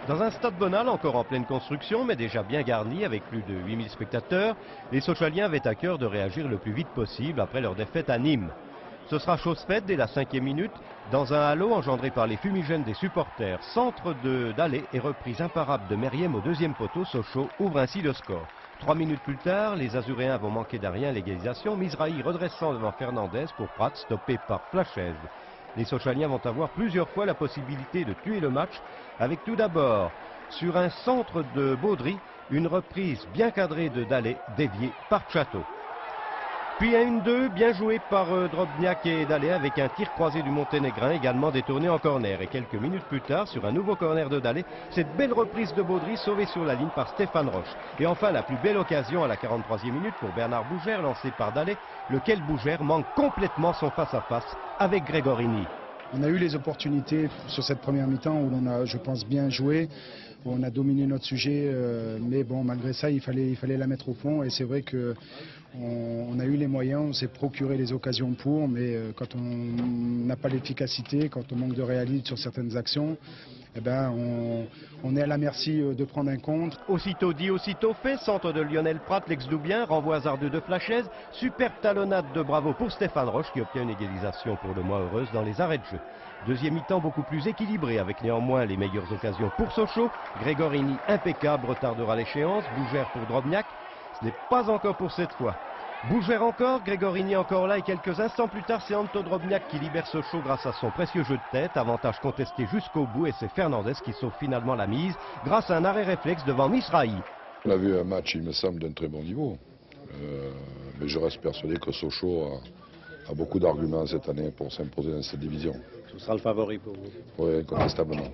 Dans un stade Bonal encore en pleine construction, mais déjà bien garni avec plus de 8000 spectateurs, les Sochaliens avaient à cœur de réagir le plus vite possible après leur défaite à Nîmes. Ce sera chose faite dès la 5e minute, dans un halo engendré par les fumigènes des supporters. Centre d'Allais et reprise imparable de Meriem au deuxième poteau, Sochaux ouvre ainsi le score. 3 minutes plus tard, les Azuréens vont manquer d'un rien à l'égalisation, Mizrahi redressant devant Fernandez pour Prat, stoppé par Flachez. Les Sochaliens vont avoir plusieurs fois la possibilité de tuer le match, avec tout d'abord, sur un centre de Baudry, une reprise bien cadrée de Dallé, déviée par Château. Puis un 1-2 bien joué par Drobniak et Dallé avec un tir croisé du Monténégrin également détourné en corner. Et quelques minutes plus tard, sur un nouveau corner de Dallé, cette belle reprise de Baudry sauvée sur la ligne par Stéphane Roche. Et enfin la plus belle occasion à la 43e minute pour Bernard Bougère lancé par Dallé, lequel Bougère manque complètement son face-à-face avec Grégorini. On a eu les opportunités sur cette première mi-temps où l'on a, je pense, bien joué, où on a dominé notre sujet, mais bon, malgré ça, il fallait la mettre au fond. Et c'est vrai que on a eu les moyens, on s'est procuré les occasions pour, mais quand on n'a pas l'efficacité, quand on manque de réalisme sur certaines actions, eh ben, on est à la merci de prendre un contre. Aussitôt dit, aussitôt fait, centre de Lionel Prat, l'ex-Doubien, renvoi hasardeux de Flachez, superbe talonnade de Bravo pour Stéphane Roche qui obtient une égalisation pour le moins heureuse dans les arrêts de jeu. Deuxième mi-temps beaucoup plus équilibré avec néanmoins les meilleures occasions pour Sochaux. Grégorini impeccable retardera l'échéance, Bougère pour Drobniak. Ce n'est pas encore pour cette fois. Bougère encore, Grégorini encore là et quelques instants plus tard c'est Anto Drobniak qui libère Sochaux grâce à son précieux jeu de tête, avantage contesté jusqu'au bout et c'est Fernandez qui sauve finalement la mise grâce à un arrêt réflexe devant Mizrahi. On a vu un match, il me semble, d'un très bon niveau, mais je reste persuadé que Sochaux a beaucoup d'arguments cette année pour s'imposer dans cette division. Ce sera le favori pour vous? Oui, incontestablement.